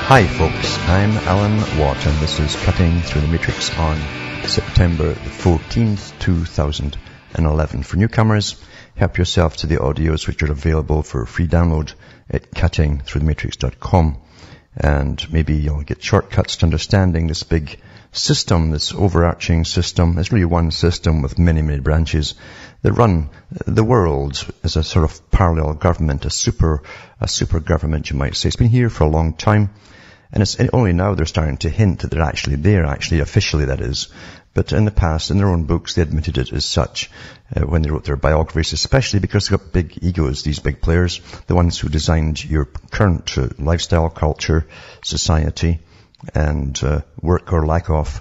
Hi folks, I'm Alan Watt and this is Cutting Through the Matrix on September the 14th, 2011. For newcomers, help yourself to the audios which are available for free download at cuttingthroughthematrix.com, and maybe you'll get shortcuts to understanding this big system, this overarching system. It's really one system with many, many branches that run the world as a sort of parallel government, a super government, you might say. It's been here for a long time. And it's only now they're starting to hint that they're actually there, officially that is. But in the past, in their own books, they admitted it as such when they wrote their biographies, especially because they've got big egos, these big players, the ones who designed your current lifestyle, culture, society, and work or lack of.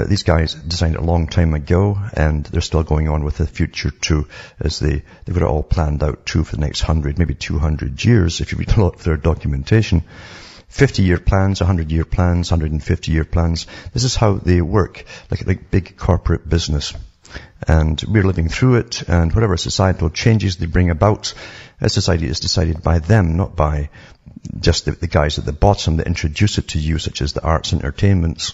These guys designed it a long time ago, and they're still going on with the future too, as they've got it all planned out too for the next 100, maybe 200 years, if you read a lot of their documentation. 50-year plans, 100-year plans, 150-year plans. This is how they work, like big corporate business. And we're living through it, and whatever societal changes they bring about, society is decided by them, not by just the guys at the bottom that introduce it to you, such as the arts, entertainments,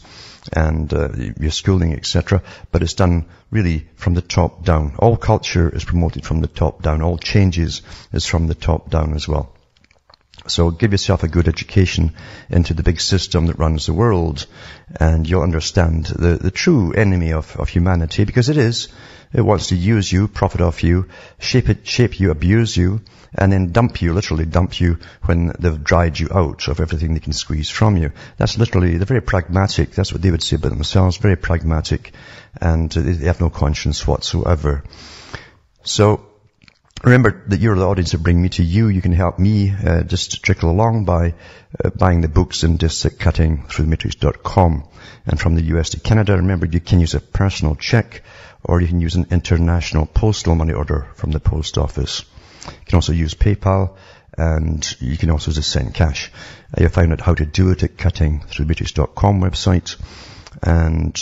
and your schooling, etc. But it's done really from the top down. All culture is promoted from the top down. All changes is from the top down as well. So give yourself a good education into the big system that runs the world, and you'll understand the true enemy of humanity, because it wants to use you, profit off you, shape you, abuse you, and then literally dump you when they've dried you out of everything they can squeeze from you. That's literally, they're very pragmatic. That's what they would say about themselves, very pragmatic, and they have no conscience whatsoever. So, remember that you're the audience that bring me to you. You can help me just trickle along by buying the books and discs at cuttingthroughthematrix.com. And from the US to Canada, remember you can use a personal check, or you can use an international postal money order from the post office. You can also use PayPal, and you can also just send cash. You'll find out how to do it at cuttingthroughthematrix.com website, and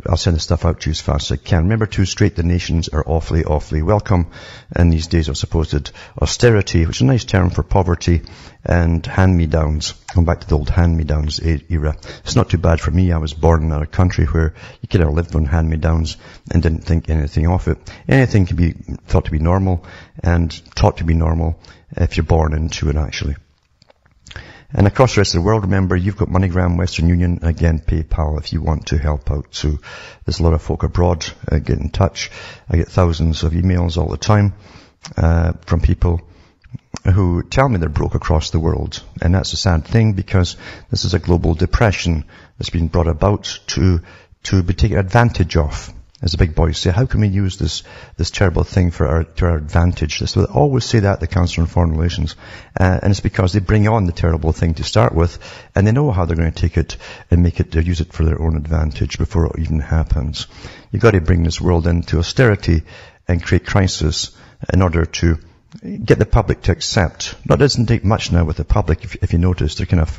I'll send the stuff out to you as fast as I can. Remember to straight the nations are awfully, awfully welcome in these days of supposed austerity, which is a nice term for poverty, and hand-me-downs. Going back to the old hand-me-downs era. It's not too bad for me. I was born in a country where you could have lived on hand-me-downs and didn't think anything of it. Anything can be thought to be normal and taught to be normal if you're born into it, actually. And across the rest of the world, remember, you've got MoneyGram, Western Union, and again, PayPal if you want to help out. So there's a lot of folk abroad. Get in touch. I get thousands of emails all the time from people who tell me they're broke across the world. And that's a sad thing, because this is a global depression that's been brought about to be taken advantage of. As the big boys say, how can we use this terrible thing to our advantage? So they always say that, the Council on Foreign Relations. And it's because they bring on the terrible thing to start with, and they know how they're going to take it and use it for their own advantage before it even happens. You've got to bring this world into austerity and create crisis in order to get the public to accept. That doesn't take much now with the public, if you notice. They're kind of,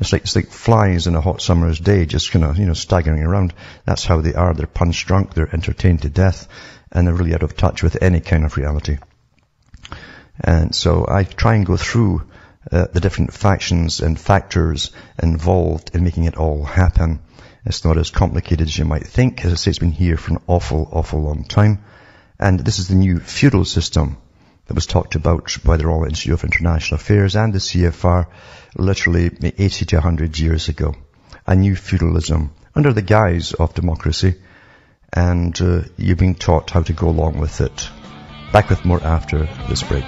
it's like flies in a hot summer's day, just kind of, staggering around. That's how they are. They're punch drunk, they're entertained to death, and they're really out of touch with any kind of reality. And so I try and go through the different factions and factors involved in making it all happen. It's not as complicated as you might think. As I say, it's been here for an awful, awful long time. And this is the new feudal system that was talked about by the Royal Institute of International Affairs and the CFR literally 80 to 100 years ago. A new feudalism under the guise of democracy, and you're being taught how to go along with it. Back with more after this break.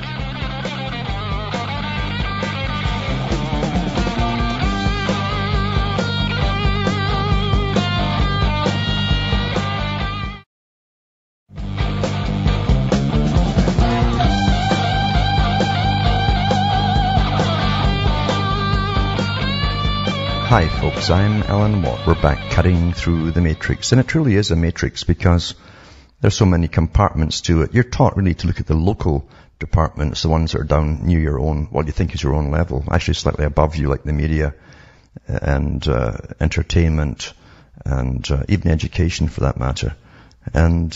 Hi folks, I'm Alan Watt. We're back cutting through the matrix. And it truly is a matrix, because there's so many compartments to it. You're taught really to look at the local departments, the ones that are down near your own, what you think is your own level, actually slightly above you, like the media and entertainment and even education for that matter. And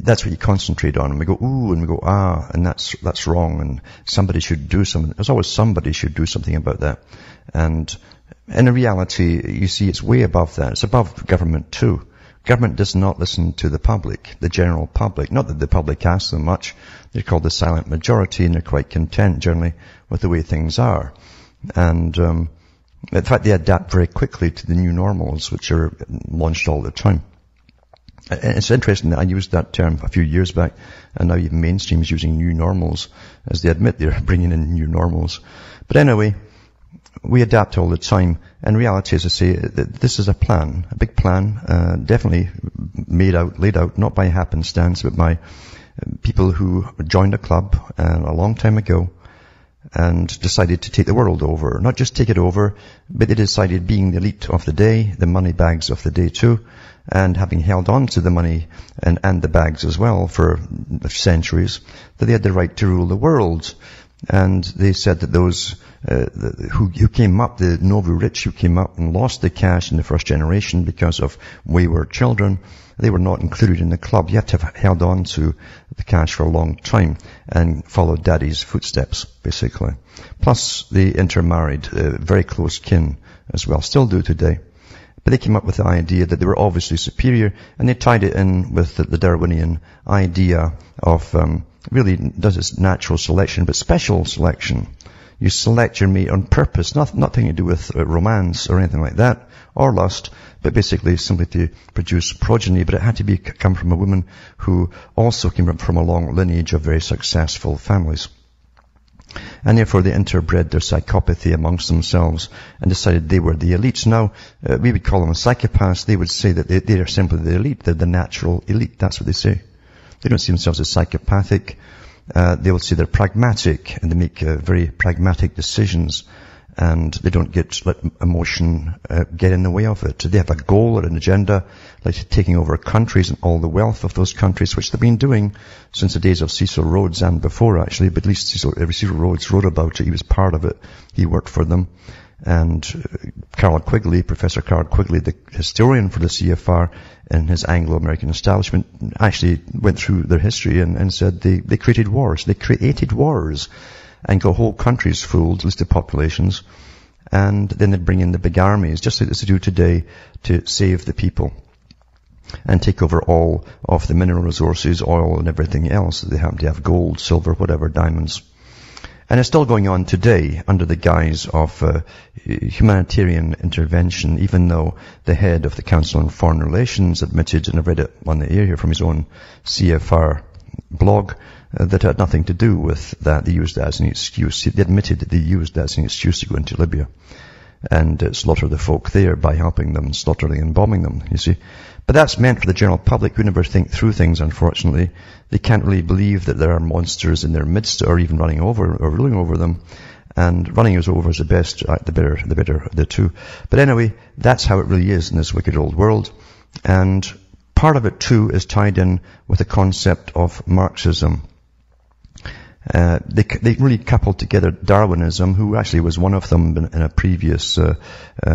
that's what you concentrate on. And we go, ooh, and we go, ah, and that's wrong, and somebody should do something. There's always somebody should do something about that. And in reality, you see, it's way above that. It's above government too. Government does not listen to the public, the general public. Not that the public asks them much. They're called the silent majority, and they're quite content generally with the way things are. And in fact, they adapt very quickly to the new normals, which are launched all the time. And it's interesting that I used that term a few years back, and now even mainstream is using new normals, as they admit they're bringing in new normals. But anyway, we adapt all the time. And reality, as I say, this is a plan, a big plan, definitely laid out, not by happenstance, but by people who joined a club a long time ago and decided to take the world over. Not just take it over, but they decided, being the elite of the day, the money bags of the day too, and having held on to the money and the bags as well for centuries, that they had the right to rule the world. And they said that those who came up, the noble rich who came up and lost the cash in the first generation because of wayward children, they were not included in the club. You have to have held on to the cash for a long time and followed daddy's footsteps, basically. Plus, they intermarried, very close kin as well, still do today. But they came up with the idea that they were obviously superior, and they tied it in with the Darwinian idea of really does its natural selection, but special selection. You select your mate on purpose, nothing to do with romance or anything like that, or lust, but basically simply to produce progeny. But it had to come from a woman who also came from a long lineage of very successful families. And therefore they interbred their psychopathy amongst themselves and decided they were the elites. Now, we would call them psychopaths. They would say that they are simply the elite. They're the natural elite. That's what they say. They don't see themselves as psychopathic. They will say they're pragmatic, and they make very pragmatic decisions, and they don't let emotion get in the way of it. They have a goal or an agenda, like taking over countries and all the wealth of those countries, which they've been doing since the days of Cecil Rhodes and before, actually. But at least Cecil Rhodes wrote about it. He was part of it. He worked for them. And Professor Carl Quigley, the historian for the CFR in his Anglo-American establishment, actually went through their history and said they created wars. They created wars and got whole countries fooled, at least the populations, and then they'd bring in the big armies, just like they do today, to save the people and take over all of the mineral resources, oil and everything else that they happen to have: gold, silver, whatever, diamonds. And it's still going on today under the guise of humanitarian intervention, even though the head of the Council on Foreign Relations admitted, and I read it on the air here from his own CFR blog, that it had nothing to do with that. They used that as an excuse. They admitted that they used that as an excuse to go into Libya and slaughter the folk there by helping them, slaughtering and bombing them, you see. But that's meant for the general public who never think through things, unfortunately. They can't really believe that there are monsters in their midst, or even running over or ruling over them. And running us over is the best, the better of the two. But anyway, that's how it really is in this wicked old world. And part of it too is tied in with the concept of Marxism. They really coupled together Darwinism, who actually was one of them in a previous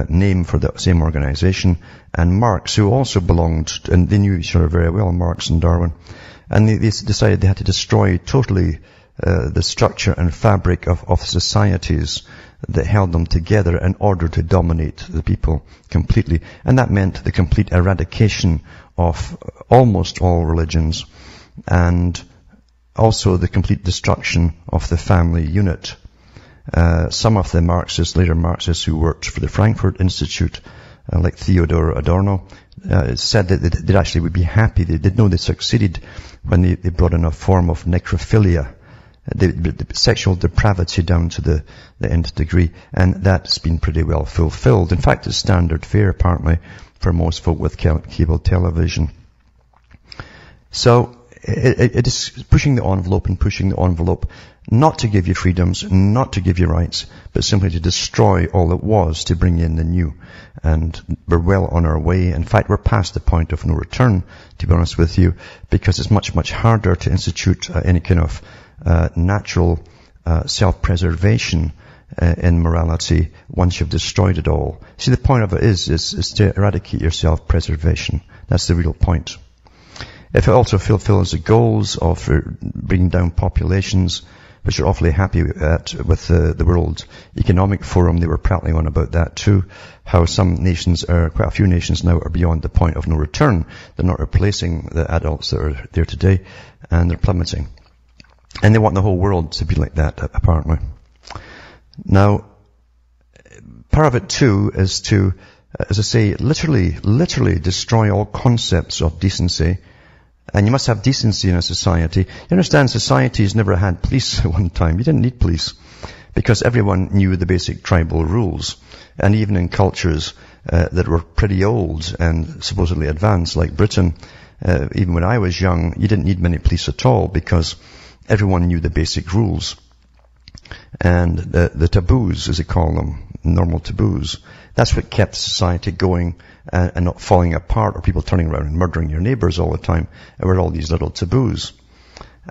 name for the same organization, and Marx, who also belonged, and they knew each other very well, Marx and Darwin. And they decided they had to destroy totally the structure and fabric of societies that held them together in order to dominate the people completely. And that meant the complete eradication of almost all religions, and also the complete destruction of the family unit. Some of the Marxists, later Marxists who worked for the Frankfurt Institute, like Theodor Adorno, said that they actually would be happy. They did know they succeeded when they brought in a form of necrophilia, the sexual depravity down to the nth degree, and that's been pretty well fulfilled. In fact, it's standard fare, apparently, for most folk with cable television. So, it is pushing the envelope, not to give you freedoms, not to give you rights, but simply to destroy all it was to bring in the new. And we're well on our way. In fact, we're past the point of no return, to be honest with you, because it's much, much harder to institute any kind of natural self-preservation in morality once you've destroyed it all. See, the point of it is to eradicate your self-preservation. That's the real point. If it also fulfills the goals of bringing down populations, which are awfully happy at with the World Economic Forum, they were prattling on about that too, how some nations quite a few nations now are beyond the point of no return. They're not replacing the adults that are there today, and they're plummeting. And they want the whole world to be like that, apparently. Now, part of it too is to, as I say, literally destroy all concepts of decency. And you must have decency in a society. You understand, societies never had police at one time. You didn't need police because everyone knew the basic tribal rules. And even in cultures that were pretty old and supposedly advanced, like Britain, even when I was young, you didn't need many police at all because everyone knew the basic rules. And the taboos, as they call them, normal taboos, that's what kept society going and not falling apart, or people turning around and murdering your neighbors all the time. There were all these little taboos.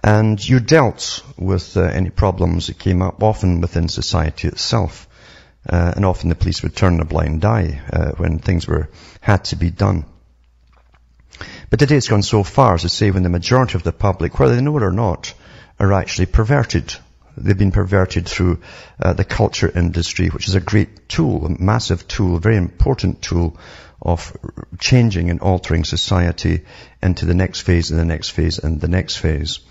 And you dealt with any problems that came up, often within society itself. And often the police would turn a blind eye when things had to be done. But today it's gone so far as to say when the majority of the public, whether they know it or not, are actually perverted. They've been perverted through the culture industry, which is a great tool, a massive tool, a very important tool of changing and altering society into the next phase and the next phase and the next phase.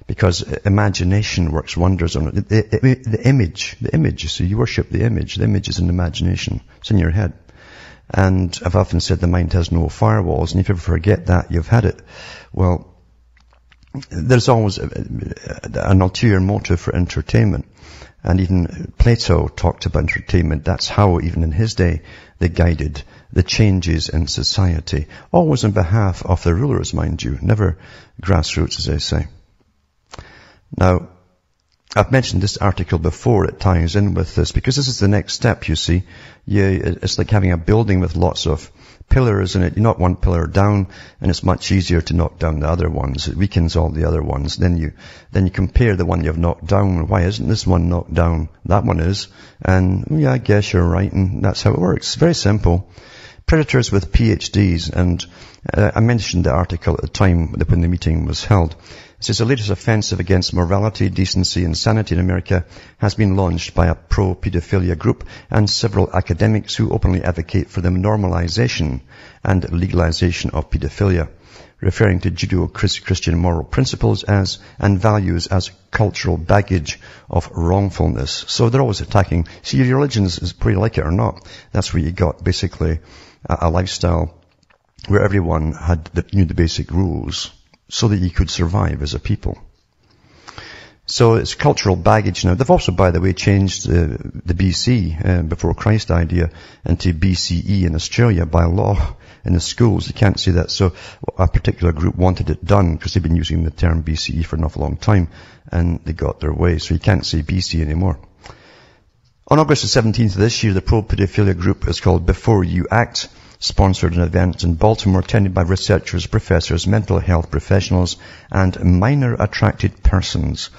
Because imagination works wonders on it. The image, you see, you worship the image. The image is an imagination. It's in your head. And I've often said the mind has no firewalls, and if you ever forget that, you've had it. Well, there's always an ulterior motive for entertainment. And even Plato talked about entertainment. That's how, even in his day, they guided the changes in society. Always on behalf of the rulers, mind you. Never grassroots, as they say. Now, I've mentioned this article before. It ties in with this because this is the next step, you see. It's like having a building with lots of pillars in it. You knock one pillar down and it's much easier to knock down the other ones. It weakens all the other ones. Then you compare the one you've knocked down. Why isn't this one knocked down? That one is. And yeah, I guess you're right. And that's how it works. It's very simple. Predators with PhDs, and I mentioned the article at the time when the meeting was held. It says the latest offensive against morality, decency and sanity in America has been launched by a pro-pedophilia group and several academics who openly advocate for the normalization and legalization of pedophilia, referring to Judeo-Christian moral principles and values as cultural baggage of wrongfulness. So they're always attacking. See, your religion is whether you like it or not. That's where you got basically a lifestyle where everyone knew the basic rules so that you could survive as a people. So it's cultural baggage now. They've also, by the way, changed the BC, before Christ idea, into BCE in Australia by law in the schools. You can't say that. So a particular group wanted it done because they've been using the term BCE for an awful long time, and they got their way. So you can't say BC anymore. On August the 17th of this year, the pro-pedophilia group is called Before You Act, sponsored an event in Baltimore attended by researchers, professors, mental health professionals, and minor attracted persons.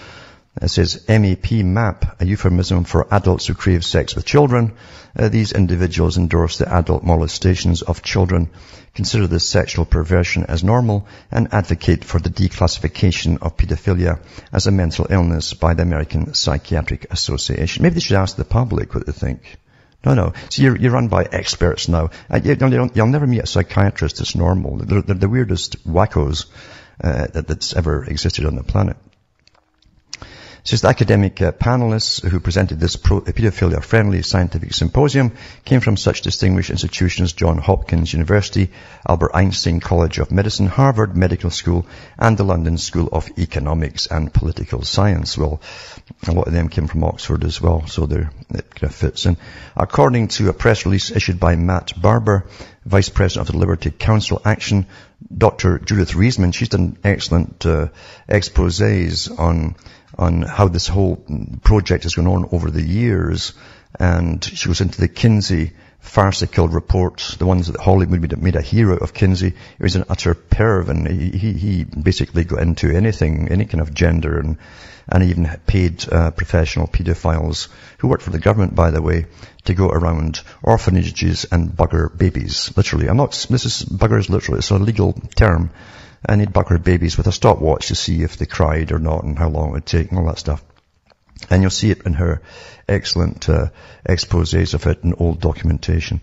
It says MAP, a euphemism for adults who crave sex with children. These individuals endorse the adult molestations of children, consider this sexual perversion as normal, and advocate for the declassification of pedophilia as a mental illness by the American Psychiatric Association. Maybe they should ask the public what they think. No. See, you're run by experts now. You'll never meet a psychiatrist that's normal. They're the weirdest wackos that's ever existed on the planet. It says the academic panelists who presented this pedophilia-friendly scientific symposium came from such distinguished institutions as Johns Hopkins University, Albert Einstein College of Medicine, Harvard Medical School, and the London School of Economics and Political Science. Well, a lot of them came from Oxford as well, so it kind of fits in. According to a press release issued by Matt Barber, Vice President of the Liberty Council Action, Dr. Judith Reisman, she's done excellent exposés on how this whole project has gone on over the years. And she goes into the Kinsey farcical report, the ones that Hollywood made a hero of Kinsey. He was an utter perv, and he basically got into anything, any kind of gender, and even paid professional pedophiles who worked for the government, by the way, to go around orphanages and bugger babies. Literally. Bugger is literally, it's a legal term. and he'd buck her babies with a stopwatch to see if they cried or not and how long it would take and all that stuff. And you'll see it in her excellent exposés of it and old documentation.